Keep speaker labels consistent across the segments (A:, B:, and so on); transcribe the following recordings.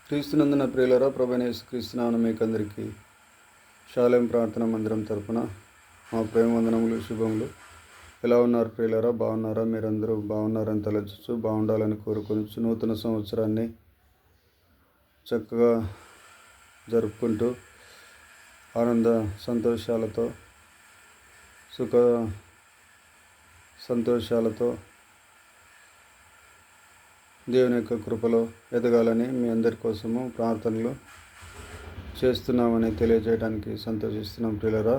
A: క్రీస్తునందున ప్రియులరా, ప్రభువైన యేసుక్రీస్తునామమున మీకందరికీ షాలేం ప్రార్థన మందిరం తరపున మా ప్రేమ వందనములు, శుభములు. ఎలా ఉన్నారు ప్రియులరా? బాగున్నారా? మీరందరూ బాగున్నారని తలచు బాగుండాలని కోరుకొని నూతన సంవత్సరాన్ని చక్కగా జరుపుకుంటూ ఆనంద సంతోషాలతో సుఖ సంతోషాలతో దేవుని యొక్క కృపలో ఎదగాలని మీ అందరి కోసము ప్రార్థనలు చేస్తున్నామని తెలియజేయడానికి సంతోషిస్తున్నాం ప్రియులరా.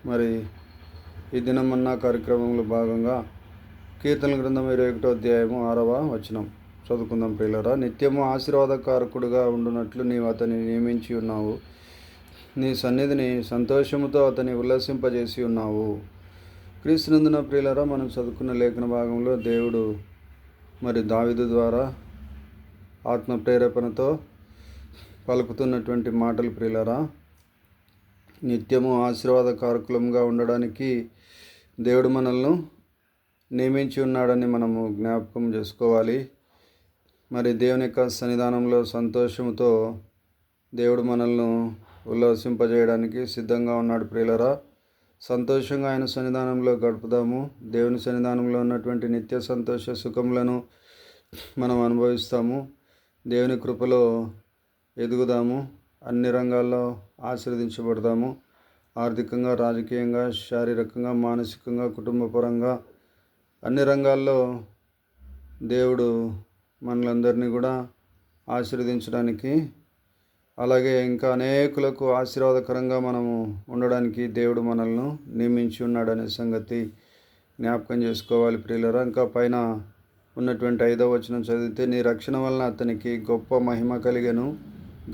A: మరి ఈ దినమన్నా కార్యక్రమంలో భాగంగా కీర్తన గ్రంథం 21వ అధ్యాయము 6వ వచనం చదువుకుందాం ప్రియులరా. నిత్యము ఆశీర్వాదకారకుడుగా ఉండునట్లు నీవు అతన్ని నియమించి ఉన్నావు, నీ సన్నిధిని సంతోషముతో అతన్ని ఉల్లాసింపజేసి ఉన్నావు. క్రీస్తునందున ప్రియులరా, మనం చదువుకున్న లేఖన భాగంలో దేవుడు మరి దావీదు ద్వారా ఆత్మ ప్రేరేపణతో పలుకుతున్నటువంటి మాటలు ప్రియులరా. నిత్యము ఆశీర్వాదకారకులంగా ఉండడానికి దేవుడు మనల్ని నియమించి ఉన్నాడని మనము జ్ఞాపకం చేసుకోవాలి. మరి దేవుని యొక్క సన్నిధానంలో సంతోషంతో దేవుడు మనల్ని ఉల్లాసింపజేయడానికి సిద్ధంగా ఉన్నాడు ప్రియులరా. సంతోషంగా ఆయన సన్నిధానంలో గడుపుదాము. దేవుని సన్నిధానంలో ఉన్నటువంటి నిత్య సంతోష సుఖములను మనం అనుభవిస్తాము. దేవుని కృపలో ఎదుగుదాము. అన్ని రంగాల్లో ఆశీర్వదించబడదాము. ఆర్థికంగా, రాజకీయంగా, శారీరకంగా, మానసికంగా, కుటుంబపరంగా అన్ని రంగాల్లో దేవుడు మనలందరినీ కూడా ఆశీర్వదించడానికి, అలాగే ఇంకా అనేకులకు ఆశీర్వాదకరంగా మనము ఉండడానికి దేవుడు మనల్ని నియమించి ఉన్నాడనే సంగతి జ్ఞాపకం చేసుకోవాలి ప్రియులరా. ఇంకా పైన ఉన్నటువంటి 5వ వచనం చదివితే, నీ రక్షణ వలన అతనికి గొప్ప మహిమ కలిగెను,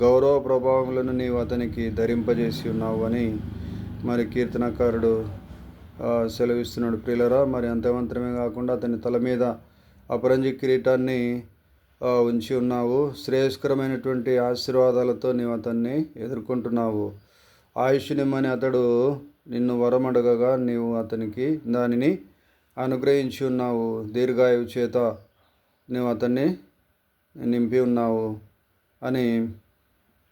A: గౌరవ ప్రభావములను నీవు అతనికి ధరింపజేసి ఉన్నావు అని మరి కీర్తనకారుడు సెలవిస్తున్నాడు ప్రియులరా. మరి అంత మాత్రమే కాకుండా అతని తల మీద అపరంజి కిరీటాన్ని ఉంచి ఉన్నావు. శ్రేయస్కరమైనటువంటి ఆశీర్వాదాలతో నీవు అతన్ని ఎదుర్కొంటున్నావు. ఆయుష్నిమ్మని అతడు నిన్ను వరమడగగా నీవు అతనికి దానిని అనుగ్రహించి ఉన్నావు. దీర్ఘాయువు చేత నీవు అతన్ని నింపి ఉన్నావు అని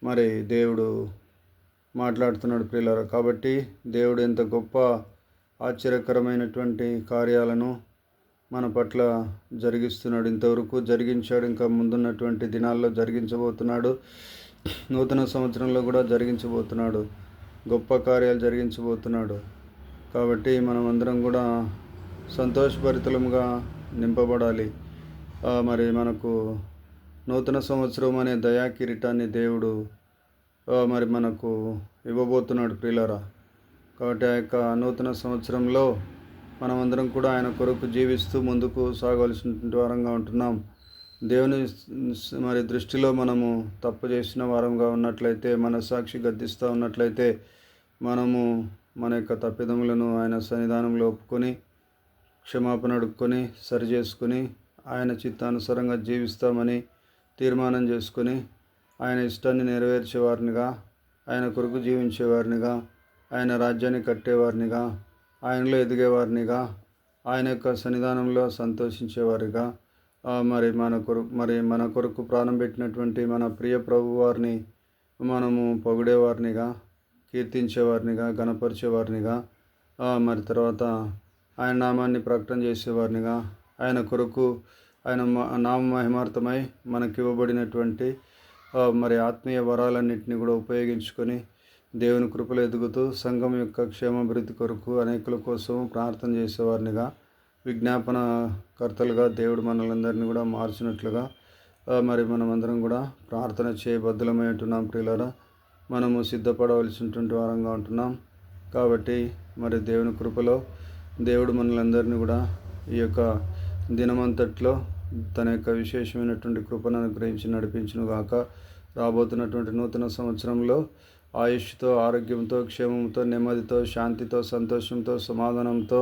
A: మరి దేవుడు మాట్లాడుతున్నాడు ప్రియులారా. కాబట్టి దేవుడు ఎంత గొప్ప ఆశ్చర్యకరమైనటువంటి కార్యాలను మన పట్ల జరిగిస్తున్నాడు. ఇంతవరకు జరిగించాడు, ఇంకా ముందున్నటువంటి దినాల్లో జరిగించబోతున్నాడు. నూతన సంవత్సరంలో కూడా జరిగించబోతున్నాడు. గొప్ప కార్యాలు జరిగించబోతున్నాడు. కాబట్టి మనం అందరం కూడా సంతోషభరితులముగా నింపబడాలి. మరి మనకు నూతన సంవత్సరం అనే దయా కిరీటాన్ని దేవుడు మరి మనకు ఇవ్వబోతున్నాడు ప్రియులారా. కాబట్టి ఆ యొక్క నూతన సంవత్సరంలో మనమందరం కూడా ఆయన కొరకు జీవిస్తూ ముందుకు సాగవలసినటువంటి వారంగా ఉంటున్నాం. దేవుని మరి దృష్టిలో మనము తప్పు చేసిన వారంగా ఉన్నట్లయితే, మనస్సాక్షి గద్దిస్తూ ఉన్నట్లయితే, మనము మన యొక్క తప్పిదములను ఆయన సన్నిధానంలో ఒప్పుకొని క్షమాపణ అడుక్కొని సరి చేసుకుని ఆయన చిత్తానుసారంగా జీవిస్తామని తీర్మానం చేసుకొని ఆయన ఇష్టాన్ని నెరవేర్చేవారినిగా, ఆయన కొరకు జీవించేవారినిగా, ఆయన రాజ్యాన్ని కట్టేవారినిగా, ఆయనలో ఎదిగేవారినిగా, ఆయన యొక్క సన్నిధానంలో సంతోషించేవారిగా, మన కొరకు ప్రాణం పెట్టినటువంటి మన ప్రియ ప్రభు వారిని మనము పొగిడేవారినిగా, కీర్తించేవారినిగా, గణపరిచేవారినిగా, మరి తర్వాత ఆయన నామాన్ని ప్రకటన చేసేవారినిగా, ఆయన కొరకు ఆయన నామ మహిమార్థమై మనకి ఇవ్వబడినటువంటి మరి ఆత్మీయ వరాలన్నింటినీ కూడా ఉపయోగించుకొని దేవుని కృపలో ఎదుగుతూ సంఘం యొక్క క్షేమాభివృద్ధి కొరకు అనేకుల కోసం ప్రార్థన చేసేవారినిగా, విజ్ఞాపనకర్తలుగా దేవుడు మనలందరినీ కూడా మార్చినట్లుగా మరి మనమందరం కూడా ప్రార్థన చేయబద్ధులమై ఉంటున్నాం ప్రియులారా. మనము సిద్ధపడవలసినటువంటి వారంగా ఉంటున్నాం. కాబట్టి మరి దేవుని కృపలో దేవుడు మనలందరినీ కూడా ఈ యొక్క దినమంతట్లో తన యొక్క విశేషమైనటువంటి కృపను అనుగ్రహించి నడిపించును గాక. రాబోతున్నటువంటి నూతన సంవత్సరంలో ఆయుష్తో, ఆరోగ్యంతో, క్షేమంతో, నెమ్మదితో, శాంతితో, సంతోషంతో, సమాధానంతో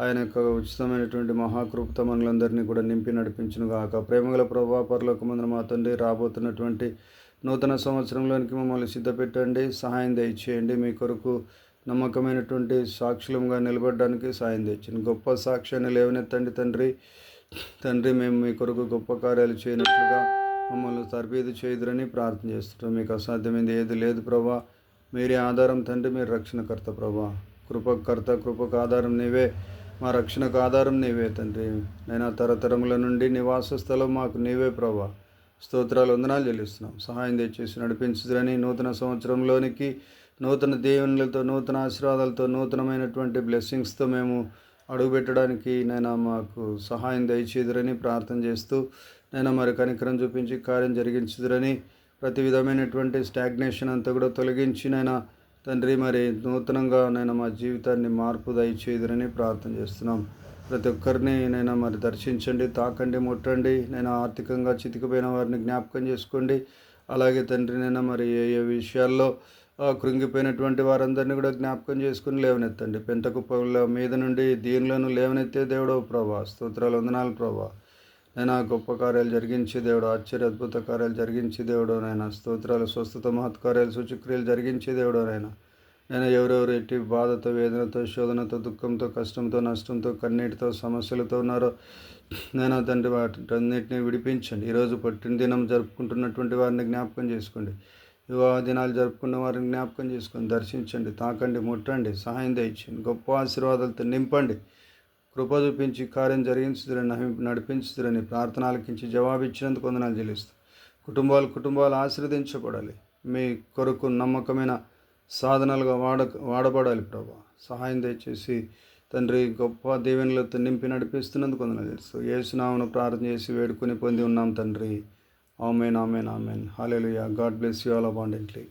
A: ఆయన యొక్క ఉచితమైనటువంటి మహాకృపతో మనలందరినీ కూడా నింపి నడిపించును గాక. ప్రేమగల ప్రభువా, పరలోకమందున మా తండ్రి, రాబోతున్నటువంటి నూతన సంవత్సరంలోనికి మమ్మల్ని సిద్ధపెట్టండి, సహాయం దయచేయండి. మీ కొరకు నమ్మకమైనటువంటి సాక్షులంగా నిలబడడానికి సాయం తెచ్చండి. గొప్ప సాక్ష్యాన్ని లేవనెత్తండి తండ్రి. మేము మీ కొరకు గొప్ప కార్యాలు చేయనట్లుగా మమ్మల్ని తర్బీదు చేయుదురని ప్రార్థన చేస్తున్నాం. మీకు అసాధ్యమైంది ఏది లేదు ప్రభా. మీరే ఆధారం తండ్రి, మీరు రక్షణకర్త ప్రభా. కృపకర్త, కృపకు ఆధారం నీవే, మా రక్షణకు ఆధారం నీవే తండ్రి. నేను తరతరముల నుండి నివాస స్థలం మాకు నీవే ప్రభా. స్తోత్రాలు, వందనాలు చెల్లిస్తున్నాం. సహాయం దయచేసి నడిపించుదురని, నూతన సంవత్సరంలోనికి నూతన దీవెనలతో, నూతన ఆశీర్వాదాలతో, నూతనమైనటువంటి బ్లెస్సింగ్స్తో మేము అడుగుపెట్టడానికి నైనా మాకు సహాయం దయచేదురని ప్రార్థన చేస్తూ, నైనా మరి కనికరం చూపించి కార్యం జరిగించుదురని, ప్రతి విధమైనటువంటి స్టాగ్నేషన్ అంతా కూడా తొలగించి నైనా తండ్రి మరి నూతనంగా నైనా మా జీవితాన్ని మార్పు దయచేదురని ప్రార్థన చేస్తున్నాం. ప్రతి ఒక్కరిని నైనా మరి దర్శించండి, తాకండి, ముట్టండి. నేను ఆర్థికంగా చితికిపోయిన వారిని జ్ఞాపకం చేసుకోండి. అలాగే తండ్రి నైనా మరి ఏ ఏ విషయాల్లో కృంగిపోయినటువంటి వారందరినీ కూడా జ్ఞాపకం చేసుకుని లేవనెత్తండి. పెంటకుప్పల మీద నుండి దీనిలను లేవనెత్తే దేవుడు ప్రభా. స్తోత్రాలు, వందనాలు ప్రభా. నైనా గొప్ప కార్యాలు జరిగించే దేవుడు, ఆశ్చర్య అద్భుత కార్యాలు జరిగించే దేవుడు నాయన. స్తోత్రాలు, స్వస్థత, మహత్కార్యాలు, సూచక్రియలు జరిగించే దేవుడు నాయన. నేను ఎవరెవరు ఎట్టి బాధతో, వేదనతో, శోధనతో, దుఃఖంతో, కష్టంతో, నష్టంతో, కన్నీటితో, సమస్యలతో ఉన్నారో నేను తండ్రి వాటన్నిటిని విడిపించండి. ఈరోజు పుట్టిన దినం జరుపుకుంటున్నటువంటి వారిని జ్ఞాపకం చేసుకోండి. వివాహ దినాలు జరుపుకున్న వారిని జ్ఞాపకం చేసుకొని దర్శించండి, తాకండి, ముట్టండి, సహాయం దయచేయండి, గొప్ప ఆశీర్వాదాలతో నింపండి. కృప చూపించి కార్యం జరిగించుదురని, నడిపించుదురని, ప్రార్థన ఆలకించి జవాబిచ్చినందుకు వందనాలు చెల్లిస్తూ, కుటుంబాలు ఆశీర్వదించబడాలి. మీ కొరకు నమ్మకమైన సాధనాలుగా వాడబడాలి ప్రభా. సహాయం దయచేసి తండ్రి గొప్ప దీవెనలతో నింపి నడిపిస్తున్నందుకు వందనాలు చెల్లిస్తూ, యేసు నామమున ప్రార్థన చేసి వేడుకొని పొంది ఉన్నాం తండ్రి. ఆమేన్, ఆమేన్, ఆమేన్. హల్లెలూయా. God bless you all abundantly.